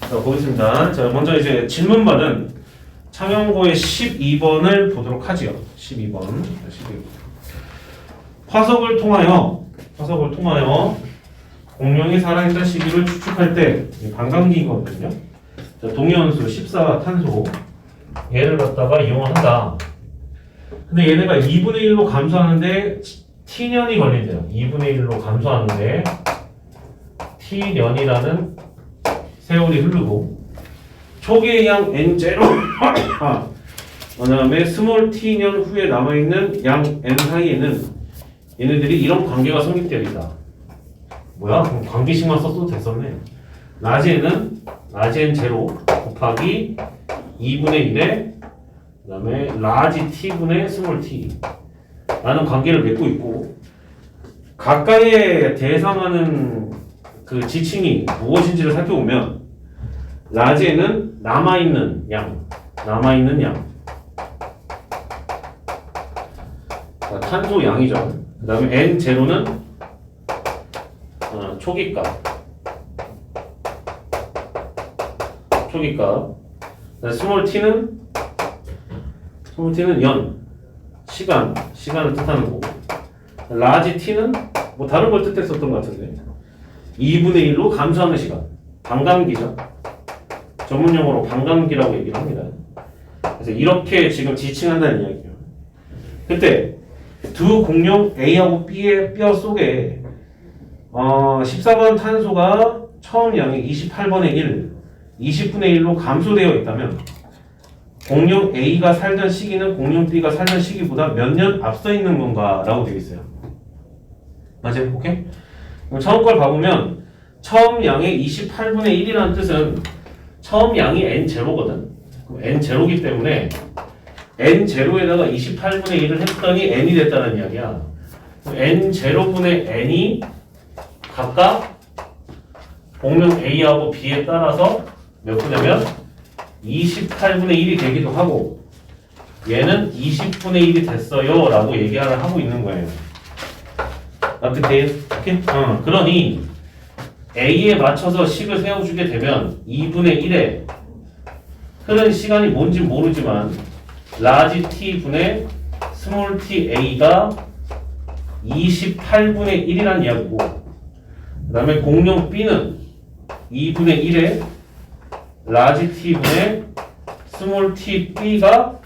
자, 보겠습니다. 자, 먼저 이제 질문반은 창형고의 12번을 보도록 하지요. 12번. 화석을 통하여 공룡이 살아있던 시기를 추측할 때 반감기거든요. 자, 동위원수 14탄소 얘를 갖다가 이용한다. 근데 얘네가 2분의 1로 감소하는데 t년이 걸린대요. 2분의 1로 감소하는데 t년이라는 세월이 흐르고 초기의 양 n0 그 다음에 스몰 t년 후에 남아있는 양 n 사이에는 얘네들이 이런 관계가 성립되어 있다. 뭐야? 그럼 관계식만 썼어도 됐었네. 라지에는 라지 n0 곱하기 2분의 1에 그 다음에 라지 t분의 스몰 t 라는 관계를 맺고 있고, 가까이에 대상하는 그 지칭이 무엇인지를 살펴보면 라지에는 남아있는 양 자, 탄소 양이죠. 그 다음에 N0는 초기값 스몰 t는 연 시간을 뜻하는 거고, 라지 t는 뭐 다른 걸 뜻했었던 것 같은데 2분의 1로 감소하는 시간, 반감기죠. 전문용어로 반감기라고 얘기를 합니다. 그래서 이렇게 지금 지칭한다는 이야기예요. 그때 두 공룡 A하고 B의 뼈 속에 14번 탄소가 처음 양의 28분의 1, 20분의 1로 감소되어 있다면 공룡 A가 살던 시기는 공룡 B가 살던 시기보다 몇 년 앞서 있는 건가? 라고 되어 있어요. 맞아요? 오케이? 그럼 처음 걸 봐보면 처음 양의 28분의 1이라는 뜻은 처음 양이 n0거든. 그럼 n0기 때문에 n0에다가 28분의 1을 했더니 n이 됐다는 이야기야. n0분의 n이 각각 공룡 A하고 B에 따라서 몇 분이면 28분의 1이 되기도 하고, 얘는 20분의 1이 됐어요 라고 얘기를 하고 있는 거예요. 납득돼요? 오케이? 그러니 A에 맞춰서 식을 세워주게 되면 2분의 1에 흐른 시간이 뭔지 모르지만 라지 t분의 스몰 t a가 28분의 1이라는 이야기고, 그 다음에 공룡 B는 2분의 1에 라지 t분의 스몰 t b가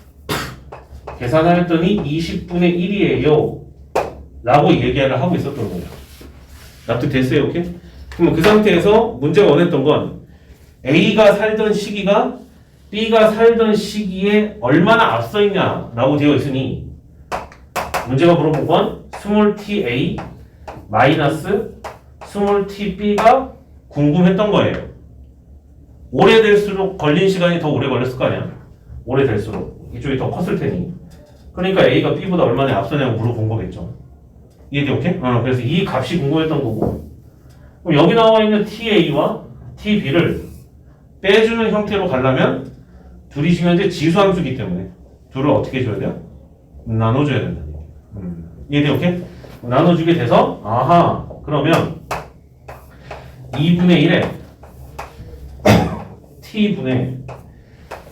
계산하였더니 20분의 1이에요 라고 얘기를 하고 있었던 거예요. 납득됐어요? 오케이? 그럼 그 상태에서 문제가 원했던 건 A가 살던 시기가 B가 살던 시기에 얼마나 앞서 있냐라고 되어 있으니, 문제가 물어본 건 스몰 ta 마이너스 스몰 tb가 궁금했던 거예요. 오래될수록 걸린 시간이 더 오래 걸렸을 거 아니야? 오래될수록 이쪽이 더 컸을 테니. 그러니까 A가 B보다 얼마나 앞서냐고 물어본 거겠죠. 이해돼? 오케이? 그래서 이 값이 궁금했던 거고, 그럼 여기 나와 있는 TA와 TB를 빼주는 형태로 가려면 둘이 지금 현재 지수함수기 때문에 둘을 어떻게 줘야 돼요? 나눠줘야 된다. 이해돼? 오케이? 나눠주게 돼서 그러면 2분의 1에 t분의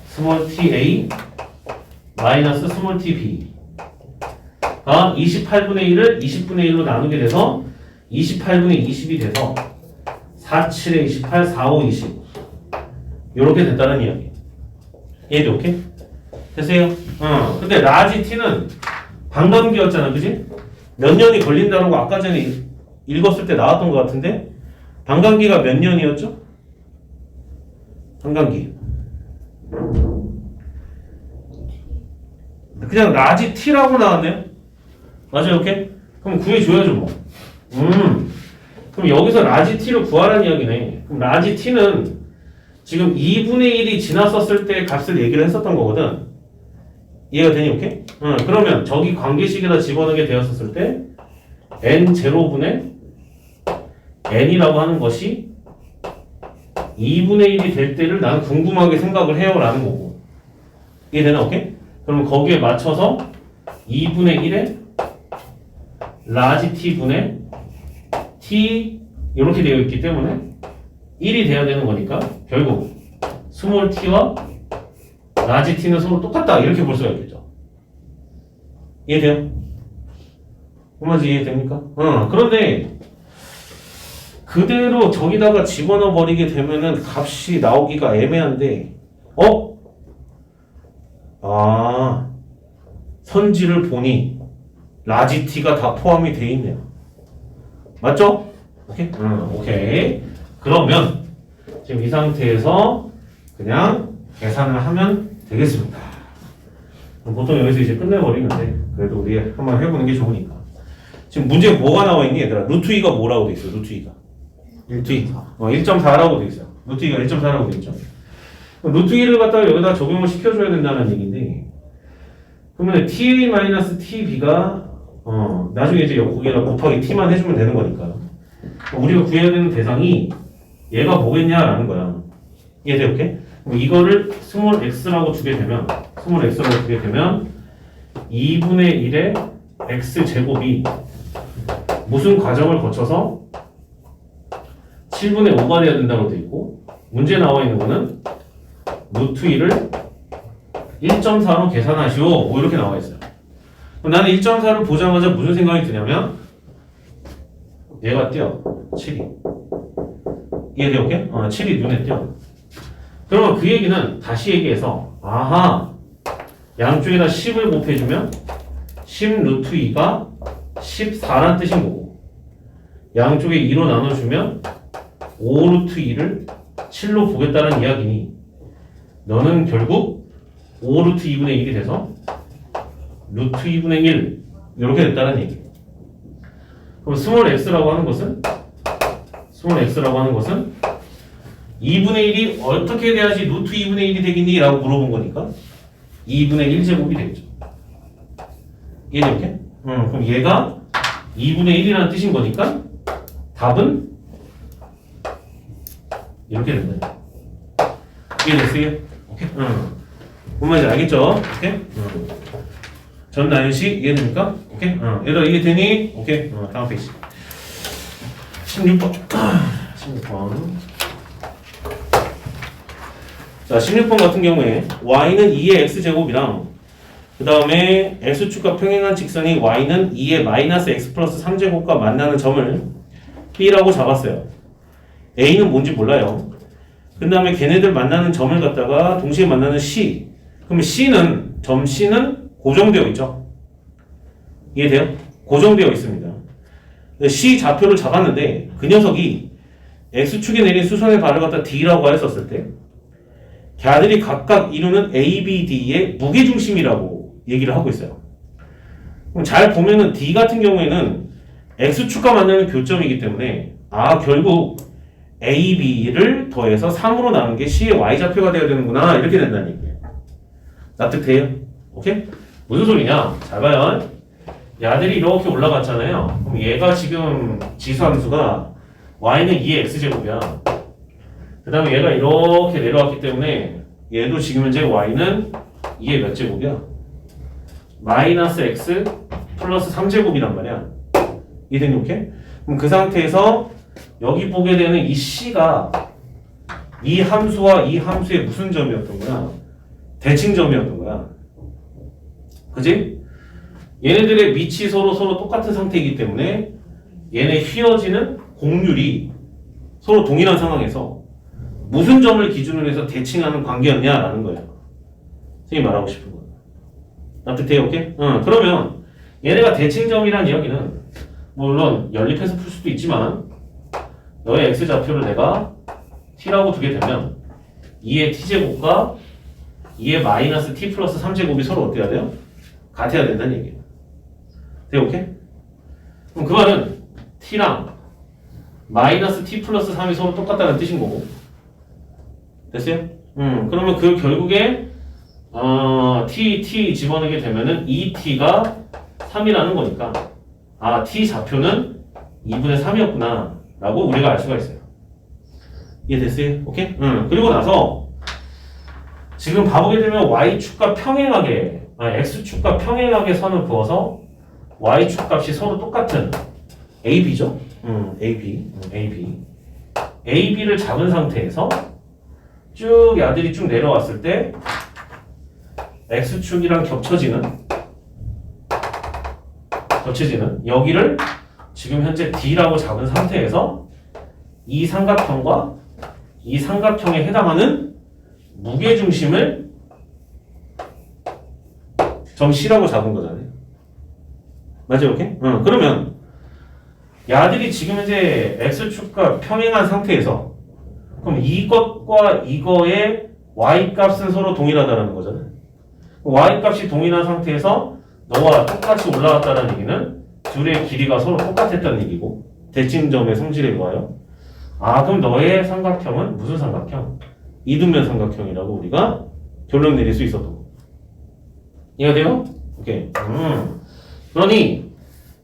스몰 ta 마이너스 스몰 tb 가 28분의 1을 20분의 1로 나누게 돼서 28분의 20이 돼서 4, 7에 28, 4, 5, 20 요렇게 됐다는 이야기. 얘도 오케이? 됐어요? 근데 라지 t는 반감기였잖아, 그지? 몇 년이 걸린다는 거 아까 전에 읽었을 때 나왔던 것 같은데, 반감기가 몇 년이었죠? 반감기 그냥 라지 t라고 나왔네요. 맞아요? 오케이? 그럼 구해줘야죠 뭐. 그럼 여기서 라지 t를 구하라는 이야기네. 그럼 라지 t는 지금 2분의 1이 지났었을 때 값을 얘기를 했었던 거거든. 이해가 되니? 오케이? 그러면 저기 관계식에다 집어넣게 되었었을 때 n0분의 n이라고 하는 것이 2분의 1이 될 때를 나는 궁금하게 생각을 해요 라는 거고. 이해되나? 오케이? 그럼 거기에 맞춰서 2분의 1에 라지 t분의 t 이렇게 되어 있기 때문에 1이 돼야 되는 거니까 결국 스몰 t와 라지 t는 서로 똑같다 이렇게 볼 수가 있겠죠. 이해돼요? 얼마지 이해됩니까? 그런데 그대로 저기다가 집어넣어 버리게 되면은 값이 나오기가 애매한데 선지를 보니 라지 t가 다 포함이 돼 있네요. 맞죠? 오케이? 오케이. 그러면 지금 이 상태에서 그냥 계산을 하면 되겠습니다. 보통 여기서 이제 끝내버리는데 그래도 우리 한번 해보는 게 좋으니까. 지금 문제에 뭐가 나와 있니 얘들아? 루트 2가 뭐라고 돼 있어? 루트 2가 1.4라고 돼 있어요. 루트 2가 1.4라고 돼 있죠. 루트 2를 갖다가 여기다 적용을 시켜줘야 된다는 얘기인데 그러면 ta-tb가 나중에 이제 거기다 곱하기 t만 해주면 되는 거니까 우리가 구해야 되는 대상이 얘가 뭐겠냐라는 거야. 이해돼? 오케이? 그럼 이거를 스몰 x라고 두게 되면 2분의 1의 x제곱이 무슨 과정을 거쳐서 7분의 5가 돼야 된다고 돼 있고 문제에 나와 있는 거는 루트 2를 1.4로 계산하시오 뭐 이렇게 나와 있어요. 그럼 나는 1.4를 보자마자 무슨 생각이 드냐면 얘가 띄어 7이 이해돼? 오케이? 7이 눈에 띄어. 그러면 그 얘기는 다시 얘기해서 양쪽에다 10을 곱해주면 10 루트 2가 14란 뜻인 거고 양쪽에 2로 나눠주면 5 루트 2를 7로 보겠다는 이야기니 너는 결국 5 루트 2분의 1이 돼서 루트 2분의 1 이렇게 됐다는 얘기. 그럼 스몰 x라고 하는 것은 2분의 1이 어떻게 돼야지 루트 2분의 1이 되겠니? 라고 물어본 거니까 2분의 1제곱이 되겠죠. 이해되게? 그럼 얘가 2분의 1이라는 뜻인 거니까 답은 이렇게 된다. 이해됐어요? 오케이? 뭔 말인지 알겠죠? 오케이? 전나연씨 이해됩니까? 오케이? 얘들아 이해되니? 오케이? 다음 페이지 16번 16번 자 16번 같은 경우에 y는 2의 x제곱이랑 그 다음에 x축과 평행한 직선이 y는 2의 마이너스 x 플러스 3제곱과 만나는 점을 B라고 잡았어요. A는 뭔지 몰라요. 그 다음에 걔네들 만나는 점을 갖다가 동시에 만나는 C. 그러면 점 C는 고정되어 있죠. 이해돼요? 고정되어 있습니다. C 좌표를 잡았는데 그 녀석이 X축에 내린 수선의 발을 갖다 D라고 했었을 때 걔들이 각각 이루는 A, B, D의 무게중심이라고 얘기를 하고 있어요. 그럼 잘 보면은 D 같은 경우에는 X축과 만나는 교점이기 때문에 결국 A, B를 더해서 3으로 나눈 게 C의 Y좌표가 되어야 되는구나 이렇게 된다는 얘기예요. 납득돼요? 오케이? 무슨 소리냐? 잘 봐요. 야들이 이렇게 올라갔잖아요. 그럼 얘가 지금 지수함수가 Y는 2의 X제곱이야. 그 다음에 얘가 이렇게 내려왔기 때문에 얘도 지금 현재 Y는 2의 몇 제곱이야? 마이너스 X 플러스 3제곱이란 말이야. 이해되니 오케이? 그럼 그 상태에서 여기 보게 되는 이 C가 이 함수와 이 함수의 무슨 점이었던 거야? 대칭점이었던 거야. 그지? 얘네들의 밑이 서로 똑같은 상태이기 때문에 얘네 휘어지는 곡률이 서로 동일한 상황에서 무슨 점을 기준으로 해서 대칭하는 관계였냐라는 거예요. 선생님이 말하고 싶은 거. 납득돼요? 오케이? 그러면 얘네가 대칭점이란 이야기는 물론 연립해서 풀 수도 있지만 너의 x좌표를 내가 t라고 두게 되면 2의 t제곱과 2의 마이너스 t 플러스 3제곱이 서로 어때야 돼요? 같아야 된다는 얘기예요. 돼? 오케이? 그럼 그 말은 t랑 마이너스 t 플러스 3이 서로 똑같다는 뜻인 거고 됐어요? 그러면 그 결국에 t 집어넣게 되면은 2t가 3이라는 거니까 t 좌표는 2분의 3이었구나 라고 우리가 알 수가 있어요. 이해됐어요? 오케이? 그리고 나서 지금 봐보게 되면 y축과 평행하게 x축과 평행하게 선을 그어서 y축 값이 서로 똑같은 AB죠? AB를 잡은 상태에서 쭉 야들이 쭉 내려왔을 때 x축이랑 겹쳐지는 여기를 지금 현재 D라고 잡은 상태에서 이 삼각형과 이 삼각형에 해당하는 무게중심을 점 C라고 잡은 거잖아요. 맞죠? 이렇게? 그러면 야들이 지금 현재 x축과 평행한 상태에서 그럼 이것과 이거의 y값은 서로 동일하다는 거잖아요. y값이 동일한 상태에서 너와 똑같이 올라갔다는 얘기는 둘의 길이가 서로 똑같았다는 얘기고 대칭점의 성질에 의하여 그럼 너의 삼각형은 무슨 삼각형? 이등변 삼각형이라고 우리가 결론 내릴 수 있었던 거. 이해가 돼요? 오케이. 그러니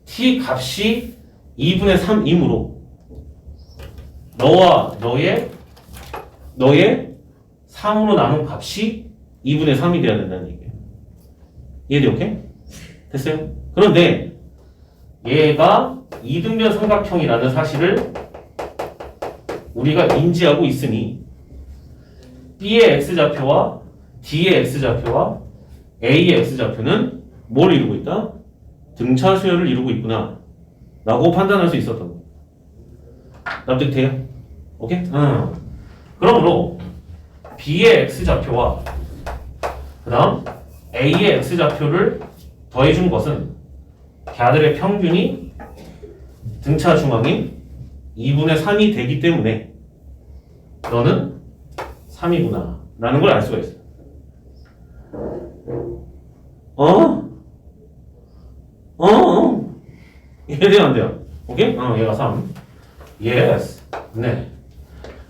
t 값이 2분의 3이므로 너와 너의 3으로 나눈 값이 2분의 3이 돼야 된다는 얘기예요. 이해돼? 오케이? 됐어요? 그런데 얘가 이등변 삼각형이라는 사실을 우리가 인지하고 있으니 B의 x좌표와 D의 x좌표와 A의 x좌표는 뭘 이루고 있다? 등차수열을 이루고 있구나 라고 판단할 수 있었던 거. 납득돼요? 오케이? 그러므로 B의 x좌표와 그 다음 A의 x좌표를 더해준 것은 걔들의 평균이 등차 중앙인 2분의 3이 되기 때문에 너는 3이구나 라는 걸 알 수가 있어요. 이해돼요? 안 돼요? 오케이? 얘가 3. 예스. 네.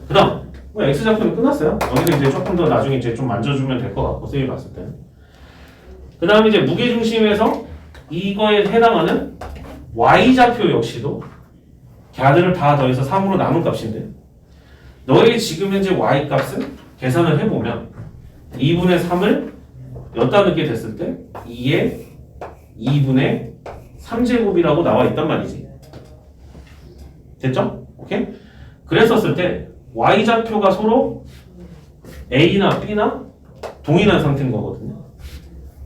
그 다음 x좌표는 끝났어요. 여기서 이제 조금 더 나중에 이제 좀 만져주면 될 것 같고 쌤이 봤을 때. 그 다음에 이제 무게중심에서 이거에 해당하는 y좌표 역시도 걔들을 다 더해서 3으로 나눈 값인데 너의 지금 현재 y값은 계산을 해보면 2분의 3을 여기다 넣게 됐을 때 2의 2분의 3제곱이라고 나와 있단 말이지. 됐죠? 오케이? 그랬었을 때 y좌표가 서로 a나 b나 동일한 상태인 거거든요.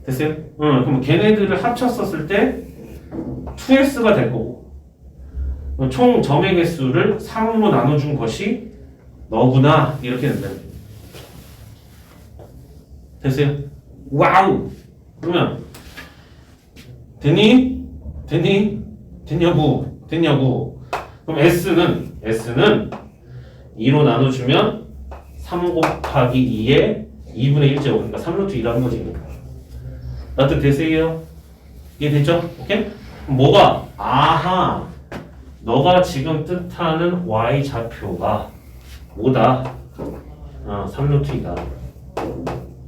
됐어요? 그럼 걔네들을 합쳤었을 때 2x가 될 거고 총 점의 개수를 3으로 나눠준 것이 너구나 이렇게 된다. 됐어요? 와우! 그러면 됐니? 됐냐고? 그럼 S는 2로 나눠주면 3 곱하기 2에 2분의 1제곱 그러니까 3루트 2라는 거지. 납득 되세요? 이해됐죠? 오케이? 뭐가? 너가 지금 뜻하는 y좌표가 뭐다? 3루트 2다.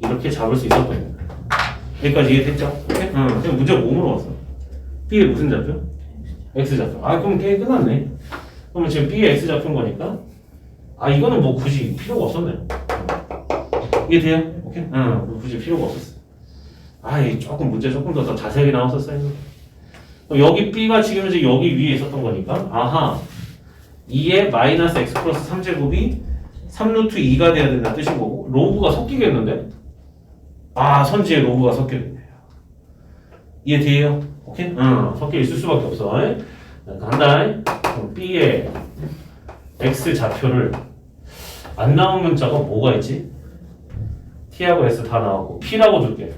이렇게 잡을 수 있었던 거야. 여기까지 이해됐죠? 오케이? 그럼 문제가 뭐 물어봤어? B의 무슨 좌표? X좌표. 그럼 게임 끝났네. 그러면 지금 B의 X좌표인 거니까 이거는 뭐 굳이 필요가 없었네요. 이해돼요? 오케이? 굳이 필요가 없었어. 조금 문제 조금 더 자세하게 나왔었어요. 그럼 여기 B가 지금 이제 여기 위에 있었던 거니까 2의 마이너스 x 플러스 3제곱이 3루트 2가 돼야 된다는 뜻인 거고 로그가 섞이겠는데? 선지에 로그가 섞여있네요. 이해돼요? 오케이? 섞여 있을 수밖에 없어. 간다. 그럼 B의 x 좌표를 안 나온 문자가 뭐가 있지? T하고 S 다 나왔고 P라고 둘게.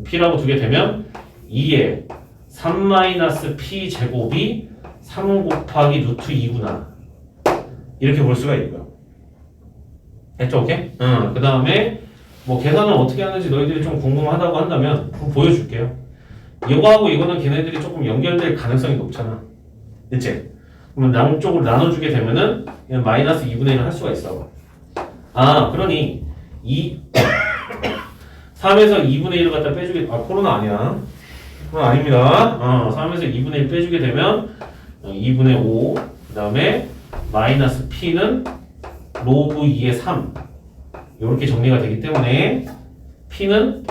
P라고 두게 되면 2의 3-P 제곱이 3 곱하기 루트 2구나. 이렇게 볼 수가 있고요. 됐죠? 오케이? 그 다음에 뭐 계산을 어떻게 하는지 너희들이 좀 궁금하다고 한다면 한번 보여줄게요. 이거하고 이거는 걔네들이 조금 연결될 가능성이 높잖아. 그치? 그러면 양쪽으로 나눠주게 되면은 그냥 마이너스 2분의 1을 할 수가 있어. 그러니 3에서 2분의 1을 갖다 빼주게, 코로나 아니야. 코로나 아닙니다. 3에서 2분의 1 빼주게 되면 2분의 5, 그 다음에 마이너스 P는 로그 2의 3. 이렇게 정리가 되기 때문에 P는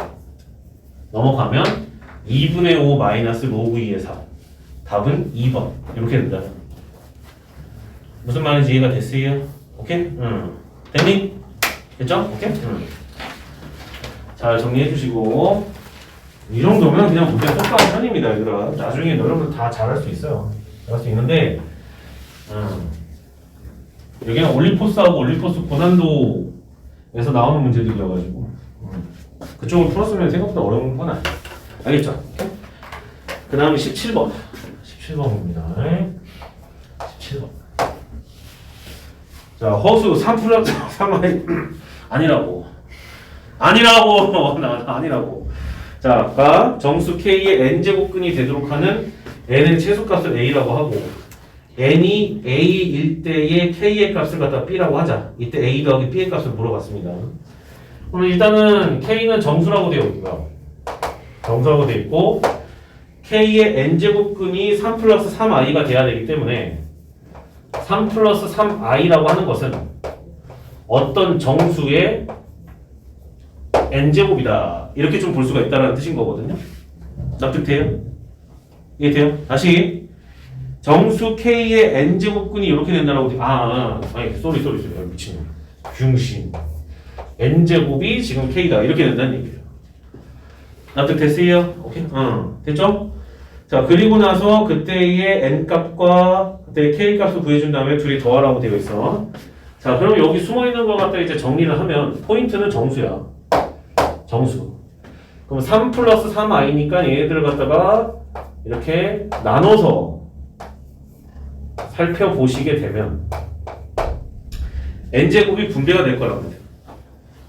넘어가면 2분의 5 마이너스 로그 2의 4. 답은 2번. 이렇게 된다. 무슨 말인지 이해가 됐어요? 오케이? 됐니? 됐죠? 오케이? 잘 정리해 주시고 이 정도면 그냥 문제 똑똑한 편입니다. 얘들아. 나중에 여러분 다 잘할 수 있어요. 잘할 수 있는데 여기는 올림포스하고 올림포스 고난도에서 나오는 문제들이어가지고 그쪽을 풀었으면 생각보다 어려운 건 아니에요. 알겠죠? 그 다음에 17번 17번입니다 17번 자 허수 3 플러스 3i 아니라고 아니라고 자 아까 정수 k의 n제곱근이 되도록 하는 n의 최소값을 a라고 하고 n이 a일 때의 k의 값을 갖다 b라고 하자. 이때 a 더하기 b의 값을 물어봤습니다. 그럼 일단은 k는 정수라고 되어 있고요. 정수라고 되어 있고 k의 n제곱근이 3 플러스 3i가 돼야 되기 때문에 3 플러스 3i라고 하는 것은 어떤 정수의 n제곱이다. 이렇게 좀 볼 수가 있다는 뜻인 거거든요. 납득돼요? 이해돼요? 다시 정수 k의 n제곱근이 이렇게 된다라고 아니 쏘리 미친놈 병신 n제곱이 지금 k다 이렇게 된다는 얘기예요. 납득됐어요? 오케이? 됐죠? 자 그리고 나서 그때의 n값과 그때의 k값을 구해준 다음에 둘이 더하라고 되어 있어. 자 그럼 여기 숨어있는 걸 갖다 이제 정리를 하면 포인트는 정수야. 정수. 그럼 3 플러스 3i니까 얘네들을 갖다가 이렇게 나눠서 살펴보시게 되면 n제곱이 분배가 될 거라고 해요.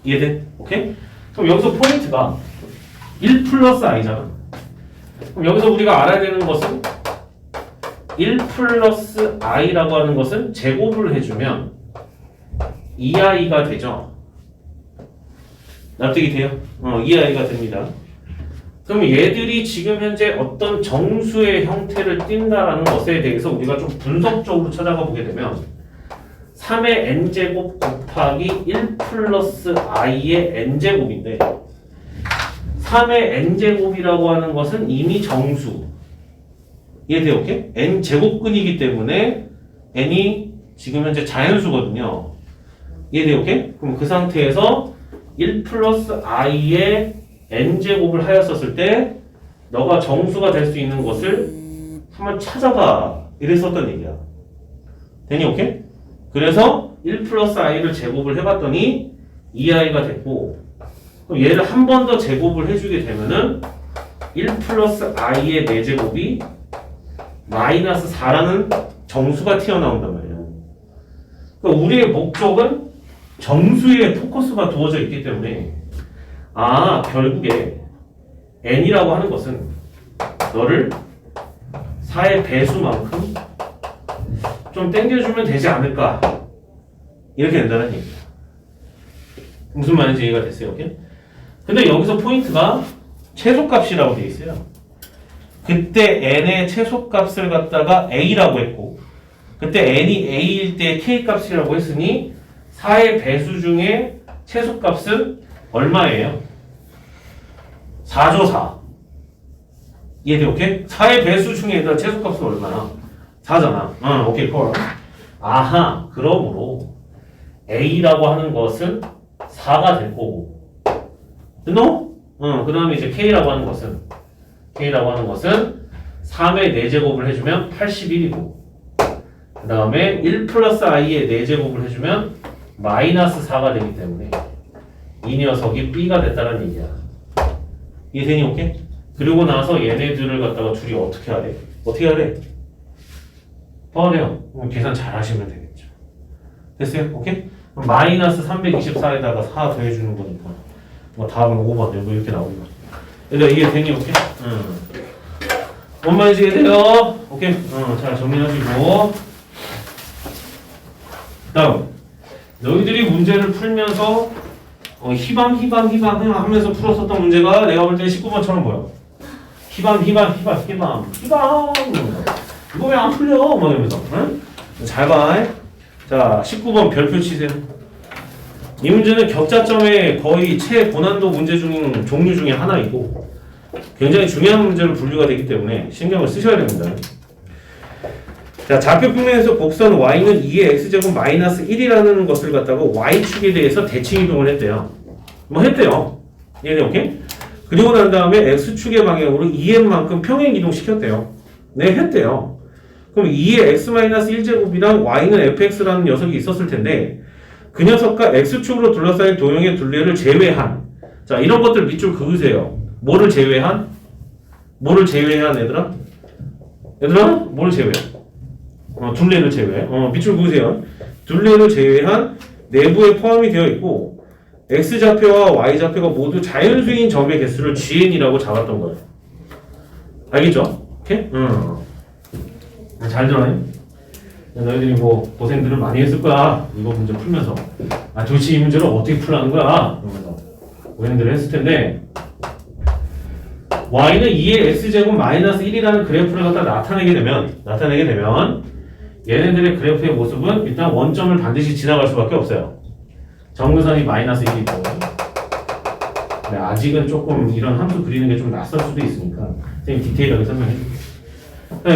이해돼? 오케이? 그럼 여기서 포인트가 1 플러스 i잖아. 그럼 여기서 우리가 알아야 되는 것은 1 플러스 i라고 하는 것은 제곱을 해주면 2i가 되죠. 납득이 돼요? 2i가 됩니다. 그럼 얘들이 지금 현재 어떤 정수의 형태를 띈다라는 것에 대해서 우리가 좀 분석적으로 찾아가 보게 되면 3의 n제곱 곱하기 1 플러스 i의 n제곱인데 3의 n제곱이라고 하는 것은 이미 정수. 이해돼요? 오케이? n제곱근이기 때문에 n이 지금 현재 자연수거든요. 이해돼요? 오케이? 그럼 그 상태에서 1 플러스 i의 n제곱을 하였었을 때 너가 정수가 될 수 있는 것을 한번 찾아봐 이랬었던 얘기야. 되니? 오케이? 그래서 1 플러스 i를 제곱을 해봤더니 2i가 됐고 그럼 얘를 한 번 더 제곱을 해주게 되면은 1 플러스 i의 4제곱이 마이너스 4라는 정수가 튀어나온단 말이에요. 그러니까 우리의 목적은 정수에 포커스가 두어져 있기 때문에 결국에 n이라고 하는 것은 너를 4의 배수만큼 좀 땡겨주면 되지 않을까 이렇게 된다는 얘기야. 무슨 말인지 이해가 됐어요? 오케이? 근데 여기서 포인트가 최소값이라고 되어 있어요. 그때 n의 최소값을 갖다가 a라고 했고 그때 n이 a일 때 k값이라고 했으니 4의 배수 중에 최소값은 얼마예요? 4죠 4. 이해돼? 오케이? 4의 배수 중에 최소값은 얼마나? 4잖아. 오케이 콜. 아하 그러므로 a라고 하는 것은 4가 될 거고 너? 그 다음에 이제 k라고 하는 것은 3의 4제곱을 해주면 81이고 그 다음에 1 플러스 i의 4제곱을 해주면 마이너스 4가 되기 때문에 이 녀석이 b가 됐다는 얘기야. 이해되니? 오케이? 그리고 나서 얘네들을 갖다가 둘이 어떻게 하래? 버려. 계산 잘 하시면 되겠죠. 됐어요? 오케이? 그럼 마이너스 324에다가 4 더해주는 거니까 답은 5번 되고 이렇게 나옵니다. 얘들아 이게 되니? 오케이? 뭔 말인지 이해돼요? 오케이? 잘 정리하시고 다음 너희들이 문제를 풀면서 희밤 하면서 풀었었던 문제가 내가 볼 때 19번처럼 보여. 희밤 이거 왜 안 풀려? 막 이러면서 응? 잘 봐. 자 19번 별표 치세요. 이 문제는 격자점의 거의 최고난도 문제 중 종류 중에 하나이고 굉장히 중요한 문제로 분류가 되기 때문에 신경을 쓰셔야 됩니다. 자, 좌표 평면에서 곡선 y는 2의 x제곱 마이너스 1이라는 것을 갖다가 y축에 대해서 대칭 이동을 했대요. 뭐 했대요. 얘네 오케이? 그리고 난 다음에 x축의 방향으로 2n만큼 평행 이동시켰대요. 네, 했대요. 그럼 2의 x-1제곱이랑 y는 fx라는 녀석이 있었을 텐데 그 녀석과 x축으로 둘러싸인 도형의 둘레를 제외한, 자, 이런 것들 밑줄 그으세요. 뭐를 제외한? 뭐를 제외한 애들아? 얘들아? 뭐를 제외해? 둘레를 제외해. 밑줄 그으세요. 둘레를 제외한 내부에 포함이 되어 있고 x좌표와 y좌표가 모두 자연수인 점의 개수를 gn이라고 잡았던 거예요. 알겠죠? 오케이? 잘 들어요. 너희들이 뭐 고생들을 많이 했을 거야. 이거 문제 풀면서. 아, 도대체 이 문제를 어떻게 풀라는 거야? 그러면서 고생들을 했을 텐데 y는 2의 x제곱 마이너스 1이라는 그래프를 갖다 나타내게 되면 얘네들의 그래프의 모습은 일단 원점을 반드시 지나갈 수밖에 없어요. 정근선이 마이너스 1이고 네, 아직은 조금 이런 함수 그리는 게 좀 낯설 수도 있으니까 선생님 디테일하게 설명해 줄게요.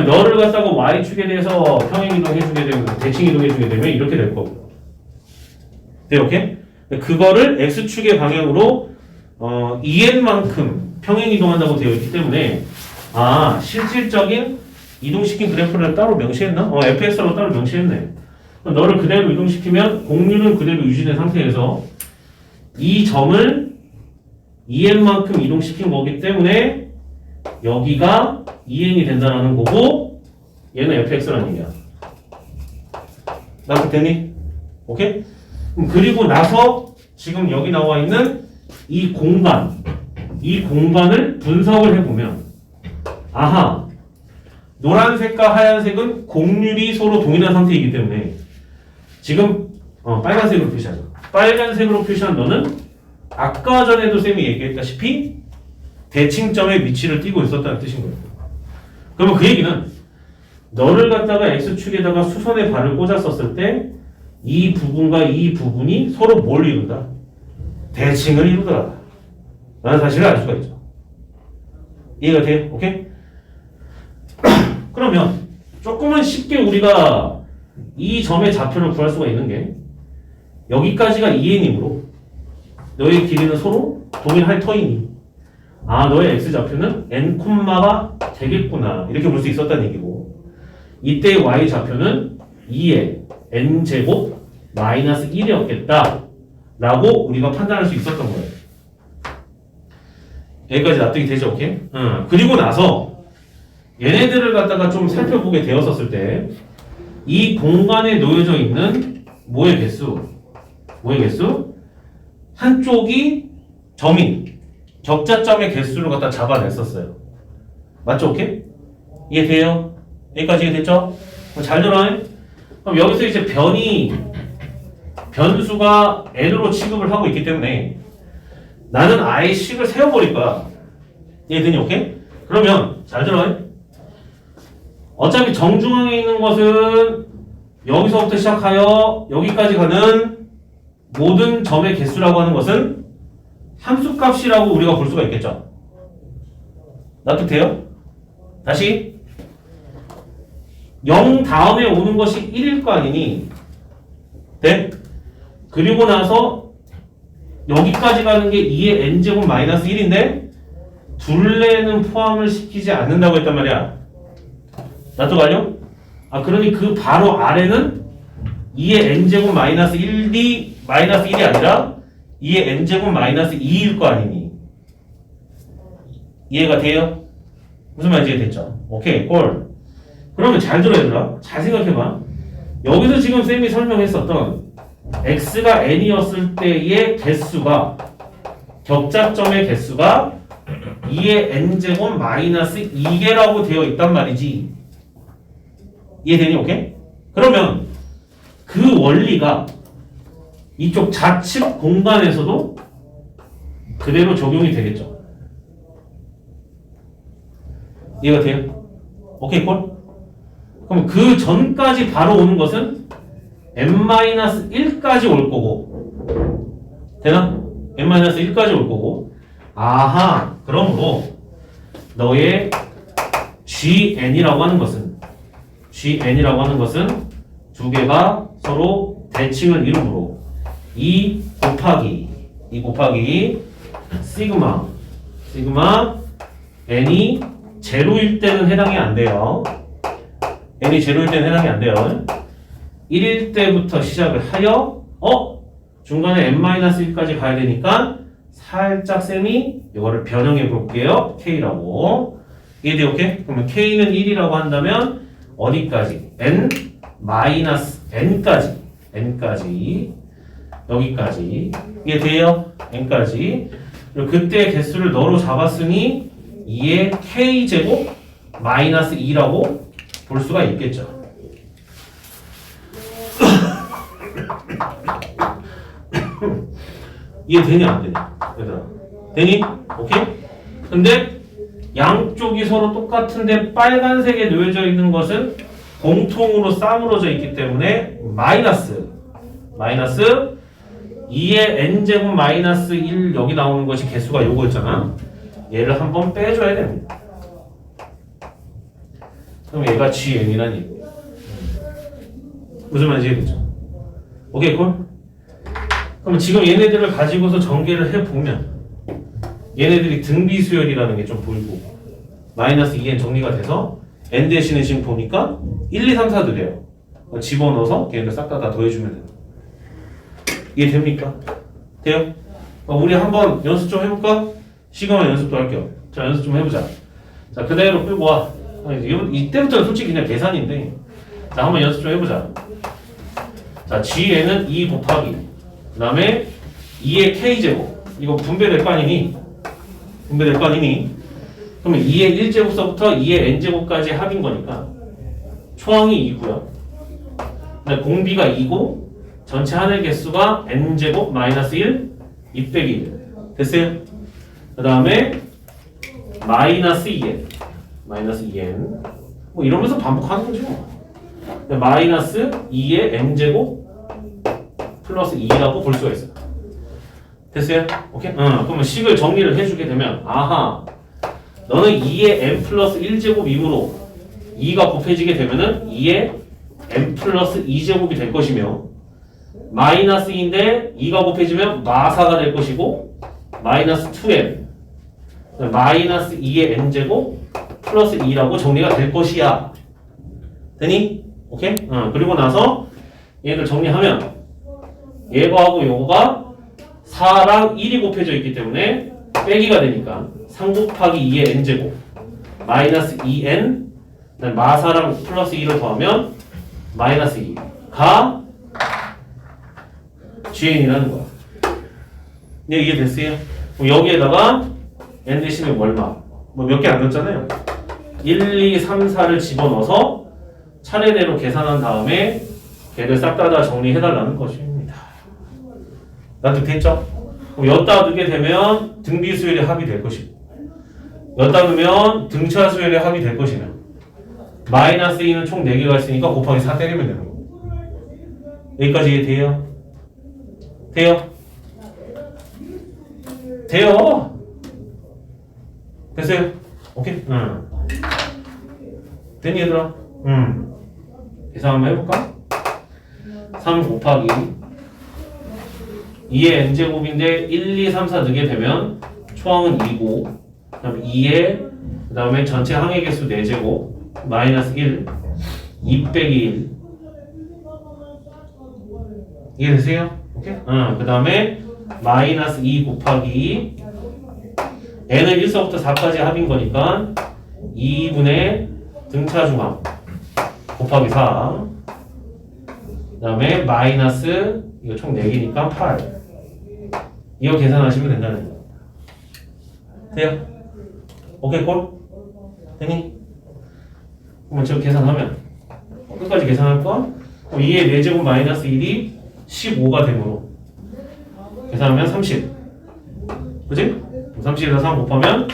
너를 갖다가 y축에 대해서 평행 이동해주게 되면, 대칭 이동해주게 되면 이렇게 될 거고. 네, 오케이? 그거를 x축의 방향으로 2n만큼 평행 이동한다고 되어 있기 때문에 실질적인 이동시킨 그래프를 따로 명시했나? fx라고 따로 명시했네. 너를 그대로 이동시키면 공률은 그대로 유지된 상태에서 이 점을 2n만큼 이동시킨 거기 때문에 여기가 2n이 된다는 거고 얘는 fx라는 얘기야. 납득되니? 오케이? 그리고 나서 지금 여기 나와 있는 이 공간을 분석을 해보면 노란색과 하얀색은 공률이 서로 동일한 상태이기 때문에 지금 빨간색으로 표시하죠. 빨간색으로 표시한 너는 아까 전에도 쌤이 얘기했다시피 대칭점의 위치를 띄고 있었다는 뜻인 거예요. 그러면 그 얘기는 너를 갖다가 x축에다가 수선의 발을 꽂았었을 때 이 부분과 이 부분이 서로 뭘 이룬다? 대칭을 이루더라 라는 사실을 알 수가 있죠. 이해가 돼요? 오케이? 그러면 조금은 쉽게 우리가 이 점의 좌표를 구할 수가 있는 게 여기까지가 2n이므로 너의 길이는 서로 동일할 터이니 너의 x좌표는 n 콤마가 되겠구나 이렇게 볼 수 있었다는 얘기고 이때의 y좌표는 2의 n제곱 마이너스 1이었겠다 라고 우리가 판단할 수 있었던 거예요. 여기까지 납득이 되죠? 오케이? 그리고 나서 얘네들을 갖다가 좀 살펴보게 되었었을 때 이 공간에 놓여져 있는 뭐의 개수? 한쪽이 점인 적자점의 개수를 갖다 잡아냈었어요. 맞죠? 오케이? 이해돼요? 여기까지 이해됐죠? 잘 들어요? 그럼 여기서 이제 변수가 n으로 취급을 하고 있기 때문에 나는 아예 식을 세워버릴 거야. 이해되니? 오케이? 그러면 잘 들어요? 어차피 정중앙에 있는 것은 여기서부터 시작하여 여기까지 가는 모든 점의 개수라고 하는 것은 함수값이라고 우리가 볼 수가 있겠죠. 납득돼요? 다시 0 다음에 오는 것이 1일 거 아니니? 네? 그리고 나서 여기까지 가는 게 2의 n제곱 마이너스 1인데 둘레는 포함을 시키지 않는다고 했단 말이야. 납득하죠? 그러니 그 바로 아래는 2의 n제곱 마이너스 1이 아니라 2의 n제곱 마이너스 2일 거 아니니? 이해가 돼요? 무슨 말인지 이해됐죠? 오케이, 꼴. 그러면 잘 들어 얘들아. 잘 생각해봐. 여기서 지금 쌤이 설명했었던 x가 n이었을 때의 개수가 격자점의 개수가 2의 n제곱 마이너스 2개라고 되어 있단 말이지. 이해되니? 오케이? 그러면 그 원리가 이쪽 좌측 공간에서도 그대로 적용이 되겠죠. 이해가 돼요? 오케이, 꼴? 그럼 그 전까지 바로 오는 것은 n-1까지 올 거고 되나? n-1까지 올 거고 그러므로 너의 gn이라고 하는 것은 GN이라고 하는 것은 두 개가 서로 대칭을 이루므로 2 곱하기 시그마 n이 제로일 때는 해당이 안 돼요. n이 제로일 때는 해당이 안 돼요. 1일 때부터 시작을 하여 중간에 n-1까지 가야 되니까 살짝 쌤이 이거를 변형해 볼게요. k라고. 이해돼요? 오케이? 그러면 k는 1이라고 한다면 어디까지? n까지 여기까지. 이해돼요? n까지. 그리고 그때 개수를 너로 잡았으니 2의 k제곱 마이너스 2라고 볼 수가 있겠죠. 이해되냐 안 되냐? 얘들아 되니? 오케이? 근데 양쪽이 서로 똑같은데 빨간색에 놓여져 있는 것은 공통으로 싸물어져 있기 때문에 마이너스 2의 n제곱 마이너스 1 여기 나오는 것이 개수가 요거였잖아. 얘를 한번 빼줘야 됩니다. 그럼 얘가 GN이란 얘기예요. 무슨 말인지 이해되죠? 오케이 콜? 그럼 지금 얘네들을 가지고서 전개를 해보면 얘네들이 등비수열이라는 게 좀 보이고 마이너스 2n 정리가 돼서 n 대신에 지금 보니까 1, 2, 3, 4도 돼요. 집어넣어서 걔네들 싹 다 더해주면 돼요. 이해됩니까? 돼요? 우리 한번 연습 좀 해볼까? 시간만 연습도 할게요. 자, 연습 좀 해보자. 자, 그대로 끌고 와. 이때부터는 솔직히 그냥 계산인데. 자, 한번 연습 좀 해보자. 자, gn은 2 곱하기 그 다음에 2의 k제곱. 이거 분배될 거 아니니? 그러면 2의 1제곱서부터 2의 n제곱까지 합인 거니까 초항이 2고요. 근데 공비가 2고 전체 하늘 개수가 n제곱 마이너스 1, 2 빼기 1. 됐어요? 그 다음에 마이너스 2n. 뭐 이러면서 반복하는 거죠. 마이너스 2의 n제곱 플러스 2라고 볼 수가 있어요. 됐어요? 오케이? 그러면 식을 정리를 해주게 되면 아하 너는 2의 n 플러스 1제곱이므로 2가 곱해지게 되면은 2의 n 플러스 2제곱이 될 것이며 마이너스 2인데 2가 곱해지면 마사가 될 것이고 마이너스 2n 마이너스 2의 n제곱 플러스 2라고 정리가 될 것이야. 되니? 오케이? 그리고 나서 얘를 정리하면 얘거하고 요거가 4랑 1이 곱해져 있기 때문에 빼기가 되니까 3 곱하기 2의 n제곱 마이너스 2n 마사랑 플러스 2를 더하면 마이너스 2가 GN이라는 거야. 네, 이해됐어요? 그럼 여기에다가 n 대신에 얼마? 뭐 몇 개 안 넣었잖아요. 1, 2, 3, 4를 집어넣어서 차례대로 계산한 다음에 걔를 싹 다 정리해달라는 것입니다. 납득됐죠? 그럼 엿다 두게 되면 등비수열의 합이 될 것이고 엿다 두면 등차수열의 합이 될 것이며 마이너스 2는 총 4개가 있으니까 곱하기 4 때리면 되는 거고 여기까지 이해돼요? 돼요? 됐어요? 오케이? 됐니 얘들아? 계산 한번 해볼까? 3 곱하기 2의 n제곱인데 1, 2, 3, 4 넣게 되면 초항은 2고 그 다음에 2의 그 다음에 전체 항의 개수 4제곱 마이너스 1 2 빼기 1 이해되세요? 오케이? 그 다음에 마이너스 2 곱하기 n은 1서부터 4까지 합인 거니까 2분의 등차중항 곱하기 4 그 다음에 마이너스 이거 총 4개니까 8 이거 계산하시면 된다는 거예요. 돼요? 오케이 콜? 되니? 그러면 지금 계산하면 끝까지 계산할 거 2의 4제곱 마이너스 1이 15가 되므로 계산하면 30 그치? 30에서 3 곱하면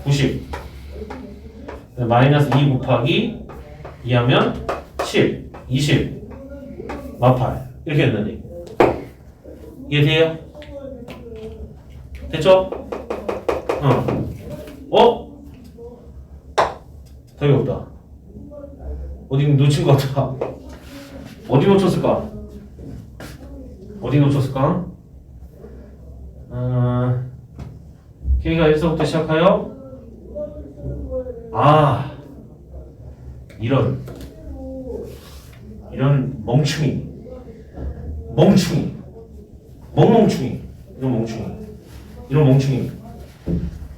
90 마이너스 2 곱하기 2 하면 10 20 마팔 이렇게 된다는 얘기 이해돼요? 됐죠? 답이 없다 어디 놓친 것 같아. 어디 놓쳤을까? K가 1서부터 시작하여 이런 멍충이 이런 멍충이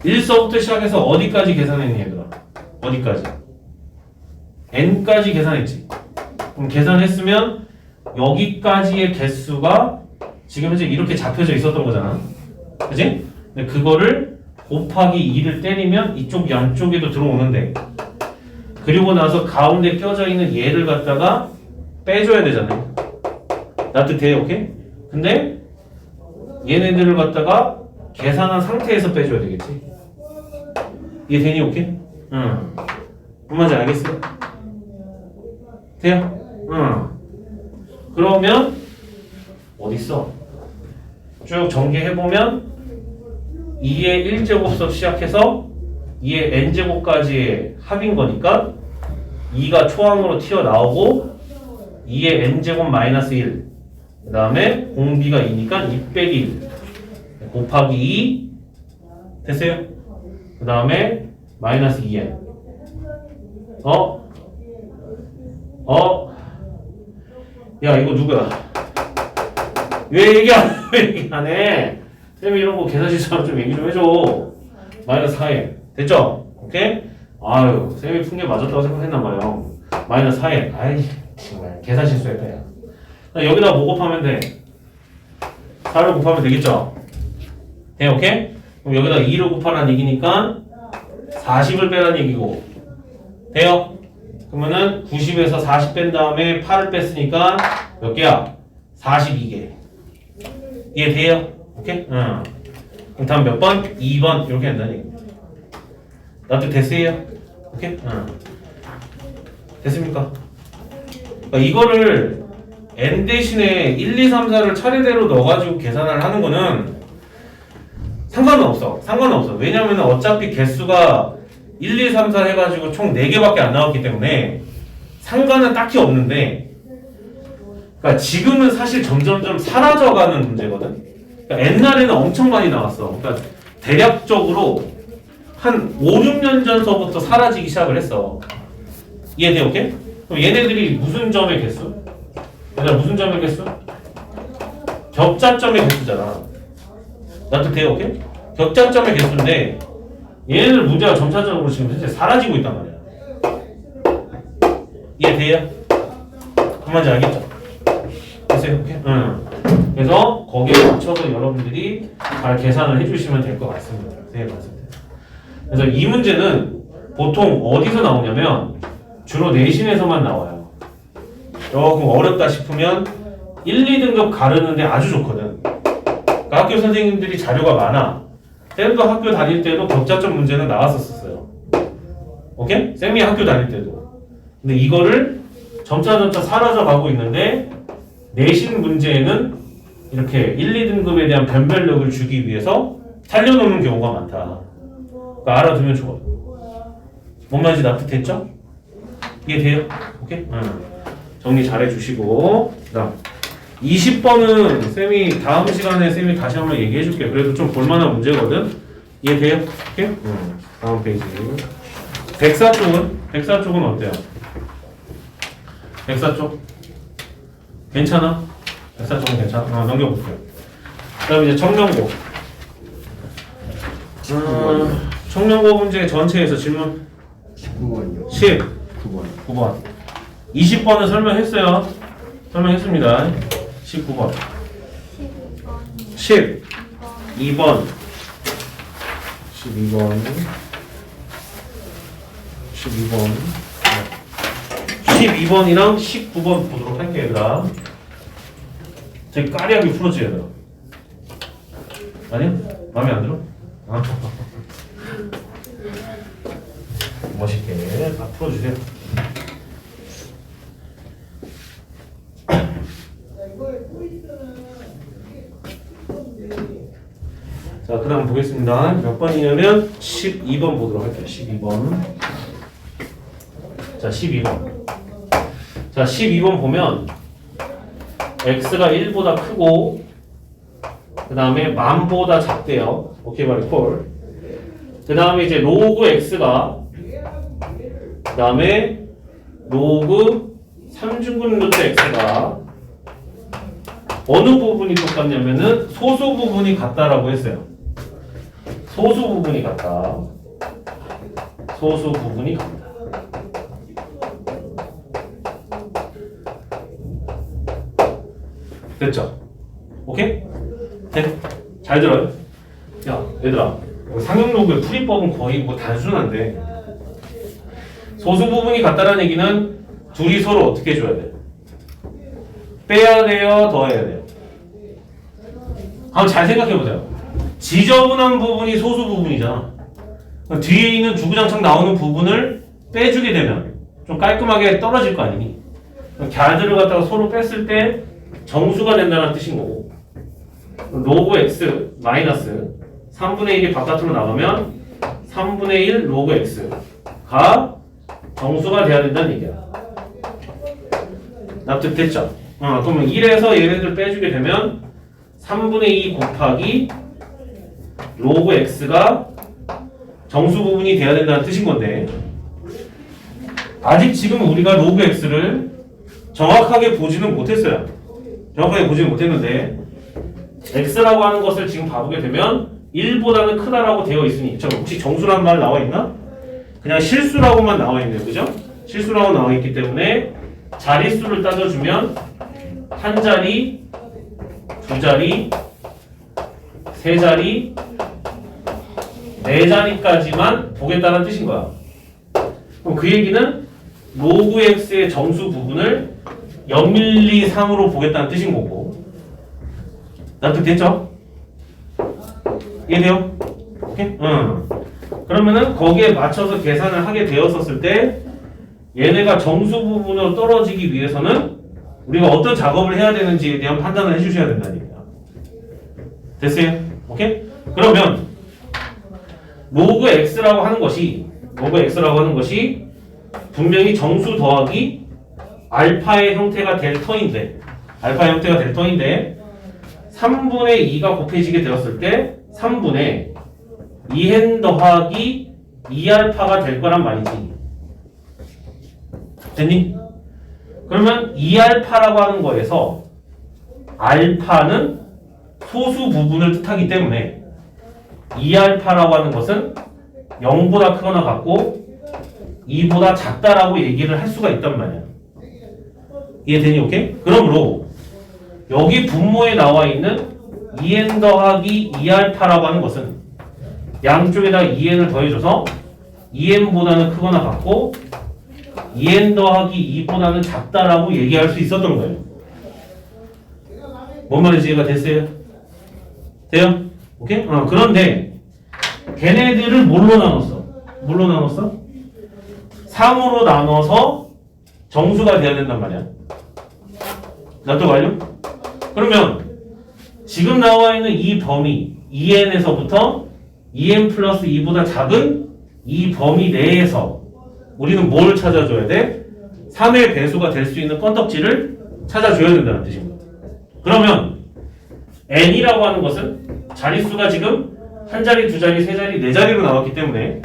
1서부터 시작해서 어디까지 계산했니 얘들아? 어디까지? n까지 계산했지. 그럼 계산했으면 여기까지의 개수가 지금 현재 이렇게 잡혀져 있었던 거잖아. 그치? 근데 그거를 곱하기 2를 때리면 이쪽 양쪽에도 들어오는데, 그리고 나서 가운데 껴져 있는 얘를 갖다가 빼줘야 되잖아요. 납득돼? 오케이? 근데 얘네들을 갖다가 계산한 상태에서 빼줘야 되겠지. 이해되니? 오케이? 응. 뭔 말인지 알겠어요? 돼요? 응. 그러면 어딨어? 쭉 전개해보면 2의 1제곱부터 시작해서 2의 n제곱까지의 합인 거니까 2가 초항으로 튀어나오고 2의 n제곱 마이너스 1, 그 다음에 공비가 2니까 2 빼기 1 곱하기 2 됐어요? 그 다음에 마이너스 2n 야 이거 누구야? 왜 얘기 안 해? 쌤이 이런 거 계산실처럼 좀 얘기 좀 해줘. 마이너스 4n 됐죠? 오케이? 아유 쌤이 푼 게 맞았다고 생각했나봐요. 마이너스 4n 아이 정말 계산 실수했다 야. 여기다 뭐 곱하면 돼? 4를 곱하면 되겠죠? 네 오케이? 그럼 여기다 2를 곱하라는 얘기니까 40을 빼라는 얘기고 돼요? 그러면은 90에서 40 뺀 다음에 8을 뺐으니까 몇 개야? 42개. 이해돼요? 오케이? 응. 그럼 다음 몇 번? 2번 이렇게 한다는 얘기입니다. 납득 됐어요? 오케이? 응. 됐습니까? 그러니까 이거를 n 대신에 1, 2, 3, 4를 차례대로 넣어가지고 계산을 하는 거는 상관은 없어. 왜냐면 어차피 개수가 1, 2, 3, 4 해가지고 총 4개밖에 안 나왔기 때문에 상관은 딱히 없는데, 그러니까 지금은 사실 점점점 사라져가는 문제거든. 그러니까 옛날에는 엄청 많이 나왔어. 그러니까 대략적으로 한 5, 6년 전서부터 사라지기 시작을 했어. 이해돼? 오케이? 그럼 얘네들이 무슨 점의 개수? 얘들아 무슨 점의 개수? 격자점의 개수잖아. 납득돼? 오케이? 격자점의 개수인데 얘네들 문제가 점차적으로 지금 현재 사라지고 있단 말이야. 이해돼요? 그 말인지 알겠죠? 됐어요? 오케이? 응. 그래서 거기에 맞춰서 여러분들이 잘 계산을 해주시면 될 것 같습니다. 네, 맞습니다. 그래서 이 문제는 보통 어디서 나오냐면 주로 내신에서만 나와요. 조금 어렵다 싶으면 1, 2등급 가르는데 아주 좋거든. 그러니까 학교 선생님들이 자료가 많아. 쌤도 학교 다닐 때도 격자점 문제는 나왔었어요. 오케이? 쌤이 학교 다닐 때도. 근데 이거를 점차 사라져 가고 있는데 내신 문제에는 이렇게 1, 2등급에 대한 변별력을 주기 위해서 살려놓는 경우가 많다. 그러니까 알아두면 좋아요. 뭔 말인지 납득됐죠? 이해돼요? 오케이? 정리 잘 해주시고 그다음 20번은 쌤이 다음 시간에 쌤이 다시 한번 얘기해줄게. 그래도 좀 볼만한 문제거든. 이해돼요? 오케이? 다음 페이지. 104쪽은 어때요? 104쪽 괜찮아? 104쪽은 괜찮아? 넘겨볼게요. 그 다음 이제 청명고. 청명고 문제 전체에서 질문 19번이요. 9번 20번은 설명했어요. 설명했습니다. 19번 12번 12번이랑 19번 보도록 할게요. 얘들아 되게 까리하게 풀어줘야 돼요. 아니야? 마음에 안 들어? 멋있게 다 풀어주세요. 자, 그 다음 보겠습니다. 몇 번이냐면 12번 보도록 할게요. 12번. 자, 12번. 자, 12번 보면 x가 1보다 크고 그 다음에 만보다 작대요. 오케이 말이 콜. 그 다음에 이제 로그 x가 그 다음에 로그 3중근 루트 x가 어느 부분이 똑같냐면은 소수 부분이 같다라고 했어요. 소수 부분이 같다. 소수 부분이 같다. 됐죠? 오케이? 네? 잘 들어요? 야, 얘들아. 상용로그의 풀이법은 거의 뭐 단순한데 소수 부분이 같다는 얘기는 둘이 서로 어떻게 해줘야 돼? 빼야 돼요? 더해야 돼요? 한번 잘 생각해보세요. 지저분한 부분이 소수 부분이잖아. 뒤에 있는 주구장창 나오는 부분을 빼주게 되면 좀 깔끔하게 떨어질 거 아니니? 걔들을 갖다가 서로 뺐을 때 정수가 된다는 뜻인 거고, 로그 x 마이너스 3분의 1이 바깥으로 나가면 3분의 1 로그 x가 정수가 돼야 된다는 얘기야. 납득됐죠? 그러면 1에서 얘네들 빼주게 되면 3분의 2 곱하기 로그 x가 정수 부분이 돼야 된다는 뜻인 건데, 아직 지금 우리가 로그 x를 정확하게 보지는 못했어요. 정확하게 보지는 못했는데 x라고 하는 것을 지금 봐보게 되면 1보다는 크다라고 되어 있으니, 혹시 정수라는 말 나와 있나? 그냥 실수라고만 나와 있네요. 그죠? 실수라고 나와 있기 때문에 자릿수를 따져주면 한 자리, 두 자리, 세 자리, 네 자리까지만 보겠다는 뜻인 거야. 그럼 그 얘기는 로그 x의 정수 부분을 0, 1, 2, 3으로 보겠다는 뜻인 거고. 납득됐죠? 이해돼요? 오케이? 그러면은 거기에 맞춰서 계산을 하게 되었었을 때 얘네가 정수 부분으로 떨어지기 위해서는 우리가 어떤 작업을 해야 되는지에 대한 판단을 해주셔야 된다는 얘기야. 됐어요? 오케이? 그러면 로그 x라고 하는 것이 분명히 정수 더하기 알파의 형태가 될 터인데 3분의 2가 곱해지게 되었을 때 3분의 2n 더하기 2알파가 될 거란 말이지. 됐니? 그러면 2알파라고 하는 거에서 알파는 소수 부분을 뜻하기 때문에 2알파라고 하는 것은 0보다 크거나 같고 2보다 작다라고 얘기를 할 수가 있단 말이야. 이해되니? 오케이? 그러므로 여기 분모에 나와 있는 2n 더하기 2알파라고 하는 것은 양쪽에다 2n을 더해줘서 2n보다는 크거나 같고 2n 더하기 2보다는 작다라고 얘기할 수 있었던 거예요. 뭔 말인지 이해가 됐어요? 돼요? 오케이? 그런데 걔네들을 뭘로 나눴어? 3으로 나눠서 정수가 돼야 된단 말이야. 납득 완료? 그러면 지금 나와 있는 이 범위 2n에서부터 2n 플러스 2보다 작은 이 범위 내에서 우리는 뭘 찾아줘야 돼? 3의 배수가 될 수 있는 건덕지를 찾아줘야 된다는 뜻입니다. 그러면 n이라고 하는 것은 자릿수가 지금 한 자리, 두 자리, 세 자리, 네 자리로 나왔기 때문에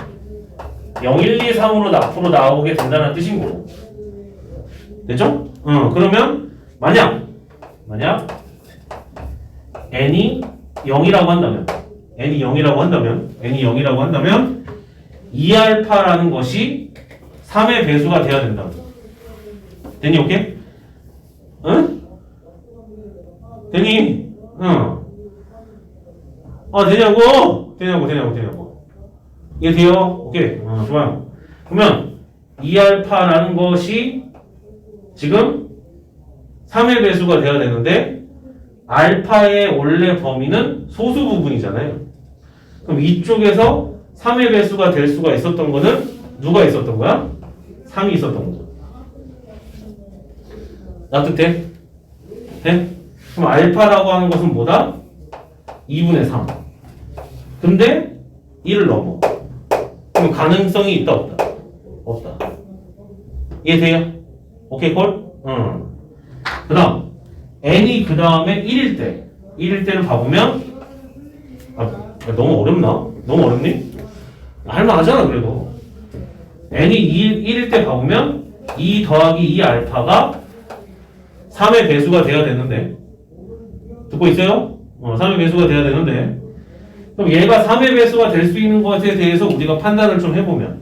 0, 1, 2, 3으로 앞으로 나오게 된다는 뜻인 거고. 됐죠? 그러면 만약 n이 0이라고 한다면 2알파라는 것이 3의 배수가 돼야 된다. 되니? 오케이? 응? 되니? 응. 되냐고. 이해 돼요? 오케이. 좋아요. 그러면 2알파라는 것이 지금 3의 배수가 돼야 되는데 알파의 원래 범위는 소수 부분이잖아요. 그럼 이쪽에서 3의 배수가 될 수가 있었던 거는 누가 있었던 거야? 3이 있었던 거죠. 납득돼? 돼? 그럼 알파라고 하는 것은 뭐다? 2분의 3. 근데 1을 넘어. 그럼 가능성이 있다 없다? 없다. 이해돼요? 오케이 콜? 그 다음 n이 그 다음에 1일 때를 봐보면 너무 어렵나? 너무 어렵니? 할만하잖아 그래도. n이 1일 때 봐보면 2 더하기 2 알파가 3의 배수가 돼야 되는데 듣고 있어요? 3의 배수가 돼야 되는데 그럼 얘가 3의 배수가 될 수 있는 것에 대해서 우리가 판단을 좀 해보면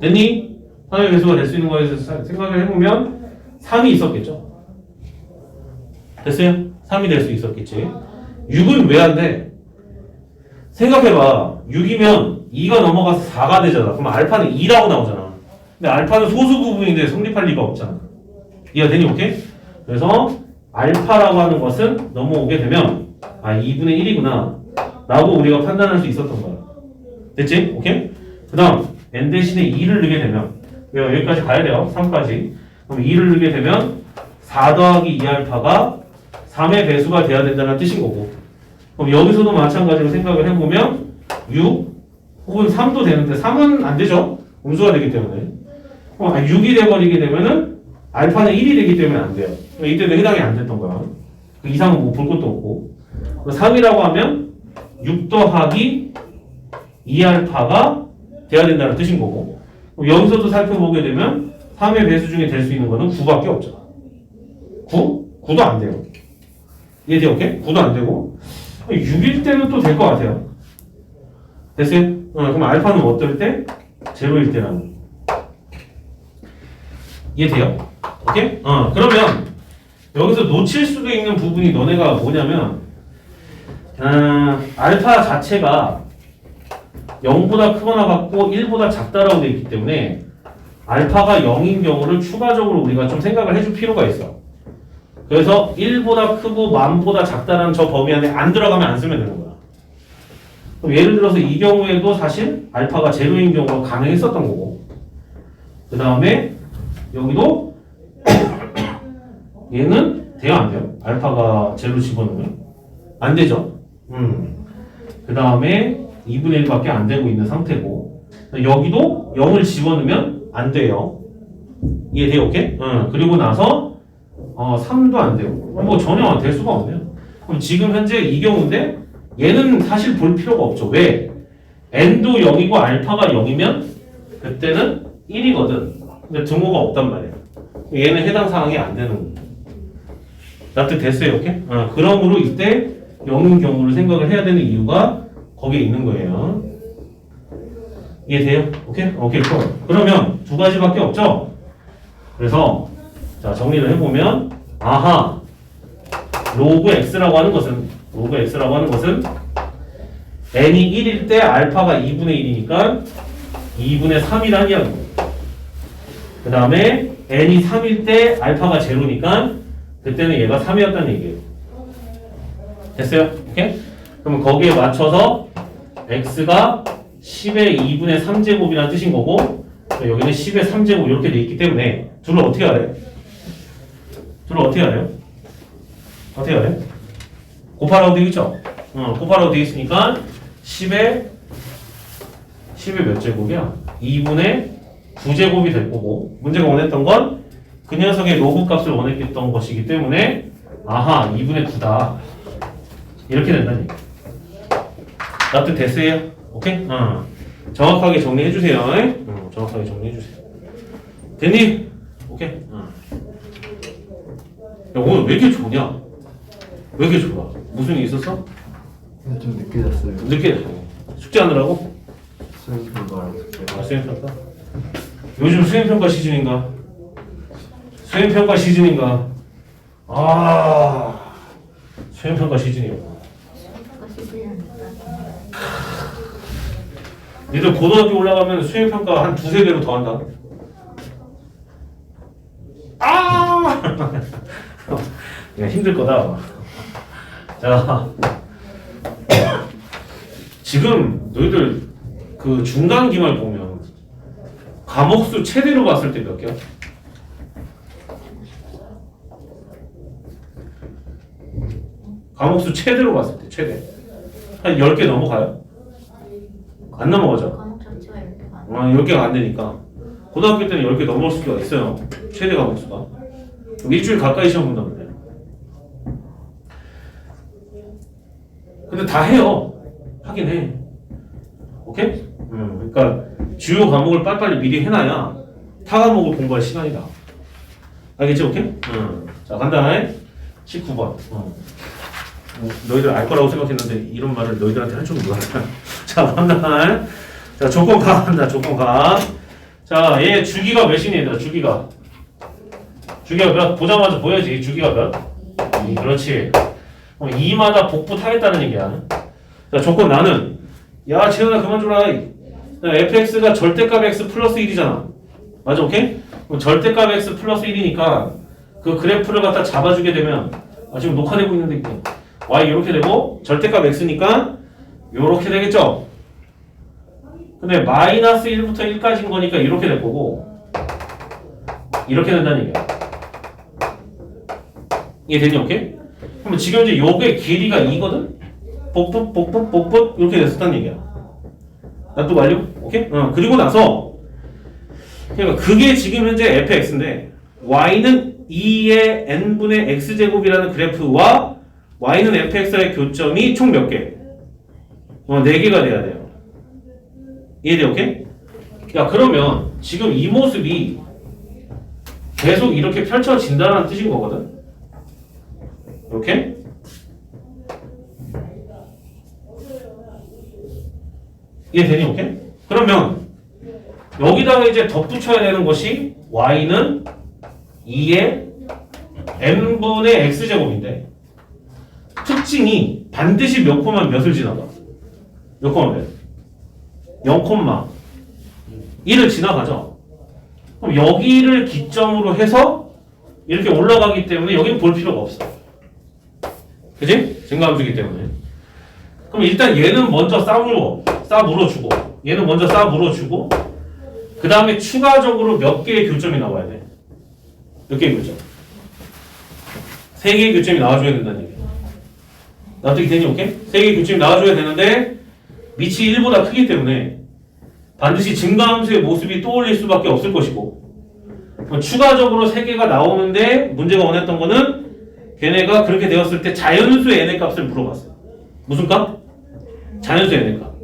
됐니? 3의 배수가 될 수 있는 것에 대해서 생각을 해보면 3이 있었겠죠? 됐어요? 3이 될 수 있었겠지. 6은 왜 안 돼? 생각해봐. 6이면 2가 넘어가서 4가 되잖아. 그럼 알파는 2라고 나오잖아. 근데 알파는 소수 부분인데 성립할 리가 없잖아. 이해가 되니? 오케이? 그래서 알파라고 하는 것은 넘어오게 되면 2분의 1이구나 라고 우리가 판단할 수 있었던 거야. 됐지? 오케이? 그 다음 n 대신에 2를 넣게 되면 여기까지 가야 돼요. 3까지. 그럼 2를 넣게 되면 4 더하기 2알파가 3의 배수가 돼야 된다는 뜻인 거고 그럼 여기서도 마찬가지로 생각을 해보면 6 혹은 3도 되는데 3은 안 되죠? 음수가 되기 때문에 그럼 6이 돼버리게 되면은 알파는 1이 되기 때문에 안 돼요. 이때도 해당이 안 됐던 거야. 그 이상은 뭐 볼 것도 없고 3이라고 하면 6 더하기 2알파가 돼야 된다는 뜻인 거고 여기서도 살펴보게 되면 3의 배수 중에 될 수 있는 거는 9밖에 없죠. 9? 9도 안 돼요. 이해돼요? 오케이? 9도 안 되고 6일 때는 또 될 것 같아요. 됐어요? 그럼 알파는 어떨 때? 0일 때라는 이해돼요? 오케이? 그러면 여기서 놓칠 수도 있는 부분이 너네가 뭐냐면 알파 자체가 0보다 크거나 같고 1보다 작다라고 되어 있기 때문에 알파가 0인 경우를 추가적으로 우리가 좀 생각을 해줄 필요가 있어. 그래서 1보다 크고 만보다 작다라는 저 범위 안에 안 들어가면 안 쓰면 되는 거야. 그럼 예를 들어서 이 경우에도 사실 알파가 제로인 경우가 가능했었던 거고 그 다음에 여기도 얘는 돼요 안 돼요? 알파가 제로 집어넣으면 안 되죠. 그 다음에 2분의 1밖에 안 되고 있는 상태고 여기도 0을 집어넣으면 안 돼요. 이해돼요? 오케이? 그리고 나서 3도 안 되고 뭐 전혀 될 수가 없네요. 그럼 지금 현재 이 경우인데 얘는 사실 볼 필요가 없죠. 왜? n도 0이고 알파가 0이면 그때는 1이거든. 근데 등호가 없단 말이야. 얘는 해당 사항이 안 되는 거야. 납득됐어요? 오케이? 그러므로 이때 0인 경우를 생각을 해야 되는 이유가 거기에 있는 거예요. 이해돼요? 오케이? 오케이, 좋아. 그러면 두 가지밖에 없죠? 그래서 자 정리를 해보면 아하 로그 x라고 하는 것은 n이 1일 때 알파가 2분의 1이니까 2분의 3이라는 이야기고 그 다음에 n이 3일 때 알파가 제로니까 그때는 얘가 3이었다는 얘기예요. 됐어요? 오케이? 그러면 거기에 맞춰서 x가 10의 2분의 3제곱이라는 뜻인 거고 여기는 10의 3제곱 이렇게 돼 있기 때문에 둘을 어떻게 하래? 어떻게 하래요? 곱하라고 되어 있죠? 곱하라고 되어 있으니까 10의 몇 제곱이야? 2분의 9제곱이 될 거고 문제가 원했던 건 그 녀석의 로그 값을 원했던 것이기 때문에 아하 2분의 9다 이렇게 된다는 얘기. 납득됐어요? 오케이? 정확하게 정리해주세요. 정확하게 정리해주세요. 됐니? 오케이? 야, 오늘 왜 이렇게 좋냐? 왜 이렇게 좋아? 무슨 일 있었어? 좀 늦게 잤어요. 늦게 숙제하느라고? 수행평가랑 숙제. 수행평가? 요즘 수행평가 시즌인가? 수행평가 시즌인가? 수행평가 시즌이요. 니들 고등학교 올라가면 수행평가 한 두세 배로 더 한다. 야, 힘들 거다. 자, 지금 너희들 그 중간 기말 보면 과목 수 최대로 봤을 때 몇 개야? 과목 수 최대로 봤을 때 최대 한 10개 넘어가요? 안 넘어가죠? 과목 자체가 이렇게 많아. 10개가 안 되니까 고등학교 때는 10개 넘어올 수가 있어요. 최대 과목 수가. 일주일 가까이 시험 본단 말이야. 근데 다 해요. 하긴 해. 오케이? 그러니까 주요 과목을 빨리빨리 미리 해놔야 타 과목을 공부할 시간이다. 알겠지? 오케이? 자, 간다. 19번. 너희들 알 거라고 생각했는데 이런 말을 너희들한테 할 줄은 몰랐다. 자, 간다. 자, 조건 가. 간다. 조건 가. 자, 얘 주기가 몇이니 얘들아? 주기가 몇? 보자마자 보여야지. 주기가 몇? 2. 그렇지. 2마다 복부 타겠다는 얘기야. 자, 조건 나는 야, 지현아 그만 줘라. fx가 절대값 x 플러스 1이잖아. 맞아, 오케이? 그럼 절대값 x 플러스 1이니까 그 그래프를 갖다 잡아주게 되면 지금 녹화되고 있는데 y 이렇게 되고 절대값 x니까 이렇게 되겠죠? 근데 마이너스 1부터 1까지인 거니까 이렇게 될 거고 이렇게 된다는 얘기야. 이해되니? 오케이? 그럼 지금 이제 요게 길이가 2거든? 복붙 이렇게 됐었다는 얘기야. 납득 완료? 오케이? 그리고 나서 그러니까 그게 지금 현재 fx인데 y는 2의 n분의 x제곱이라는 그래프와 y는 fx의 교점이 총 몇 개? 4개가 돼야 돼요. 이해돼? 오케이? 야, 그러면 지금 이 모습이 계속 이렇게 펼쳐진다는 뜻인 거거든? 이렇게? 이해되니? 오케이? 그러면 여기다가 이제 덧붙여야 되는 것이 y는 2의 n분의 x제곱인데 특징이 반드시 몇 콤마 몇을 지나가? 몇 콤마 몇? 0,1을 지나가죠. 그럼 여기를 기점으로 해서 이렇게 올라가기 때문에 여기는 볼 필요가 없어. 그치? 증가함수기 때문에. 그럼 일단 얘는 먼저 싸 물어주고 얘는 먼저 싸 물어주고 그 다음에 추가적으로 몇 개의 교점이 나와야 돼? 몇 개의 교점? 3개의 교점이 나와줘야 된다는 얘기야. 납득이 되니? 오케이? 3개의 교점이 나와줘야 되는데 밑이 1보다 크기 때문에 반드시 증가함수의 모습이 떠올릴 수밖에 없을 것이고 추가적으로 3개가 나오는데 문제가 원했던 거는 걔네가 그렇게 되었을 때 자연수의 n의 값을 물어봤어요. 무슨 값? 자연수의 n의 값.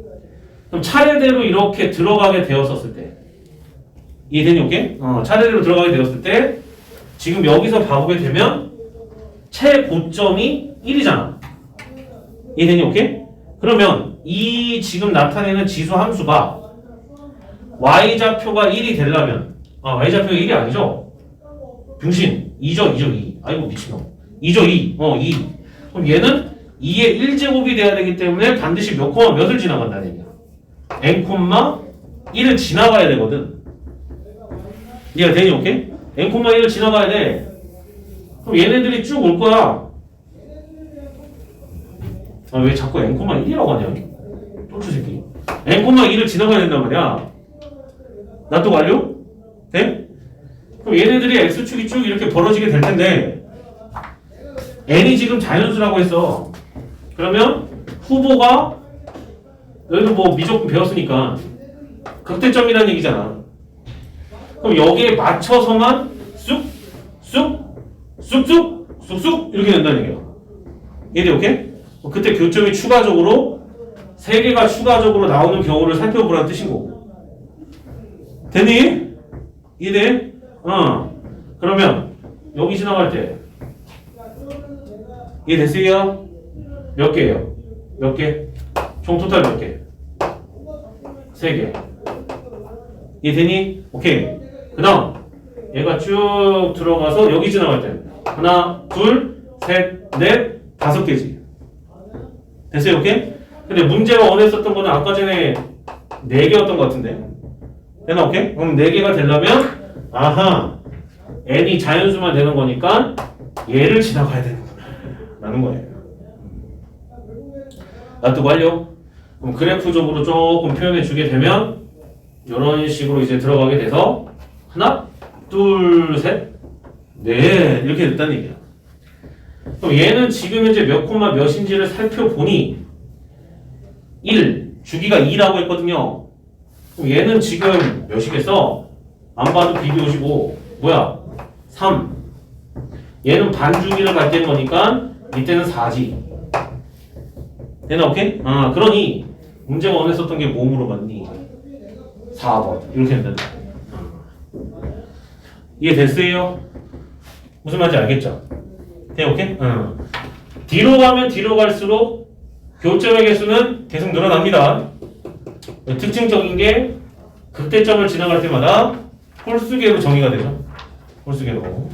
그럼 차례대로 이렇게 들어가게 되었었을 때 이해되니? 오케이? 차례대로 들어가게 되었을 때 지금 여기서 봐보게 되면 최고점이 1이잖아. 이해되니? 오케이? 그러면 이 지금 나타내는 지수 함수가 y좌표가 1이 되려면 y좌표가 1이 아니죠? 병신 2죠 2. 아이고 미친놈 2죠 2. 2. 그럼 얘는 2의 1제곱이 돼야 되기 때문에 반드시 몇 콤마 몇을 지나간다는 얘기야. n 콤마 1을 지나가야 되거든. 이해가 되니? 오케이? n 콤마 1을 지나가야 돼. 그럼 얘네들이 쭉 올 거야. 왜 자꾸 n 콤마 1이라고 하냐? 쫄추 새끼. n 콤마 1을 지나가야 된단 말이야. 납득 완료? 네? 그럼 얘네들이 x축이 쭉 이렇게 벌어지게 될 텐데 n이 지금 자연수라고 했어. 그러면 후보가 여기도 뭐 미적분 배웠으니까 극대점이라는 얘기잖아. 그럼 여기에 맞춰서만 쑥쑥 이렇게 된다는 얘기야. 이해돼? 오케이? 그때 교점이 추가적으로 3개가 추가적으로 나오는 경우를 살펴보라는 뜻인 거고. 되니? 이해돼? 그러면 여기 지나갈 때 이해됐어요? 몇 개예요? 몇 개? 총 토탈 몇 개? 3개. 이해되니? 오케이. 그 다음 얘가 쭉 들어가서 여기 지나갈 때 하나, 둘, 셋, 넷, 5개지. 됐어요? 오케이? 근데 문제가 원했었던 거는 아까 전에 4개였던 것 같은데 되나? 오케이? 그럼 4개가 되려면 n이 자연수만 되는 거니까 얘를 지나가야 되는구나 라는 거예요. 납득 완료? 그럼 그래프적으로 조금 표현해 주게 되면 이런 식으로 이제 들어가게 돼서 하나, 둘, 셋, 넷 이렇게 됐다는 얘기야. 그럼 얘는 지금 현재 몇 콤마 몇인지를 살펴보니 1, 주기가 2라고 했거든요. 그럼 얘는 지금 몇이겠어? 안 봐도 비교시고 뭐야? 3. 얘는 반주기를 갈 때인 거니까 이때는 4지. 되나 오케이? 그러니 문제가 원했었던 게 뭐 물어봤니? 4번 이렇게 된다. 이해됐어요? 무슨 말인지 알겠죠? 돼 오케이? 뒤로 가면 뒤로 갈수록 교점의 개수는 계속 늘어납니다. 특징적인 게 극대점을 지나갈 때마다 홀수계로 정의가 되죠. 홀수계로.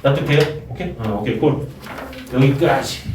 납득돼요? 오케이? 오케이 꼴. 여기까지.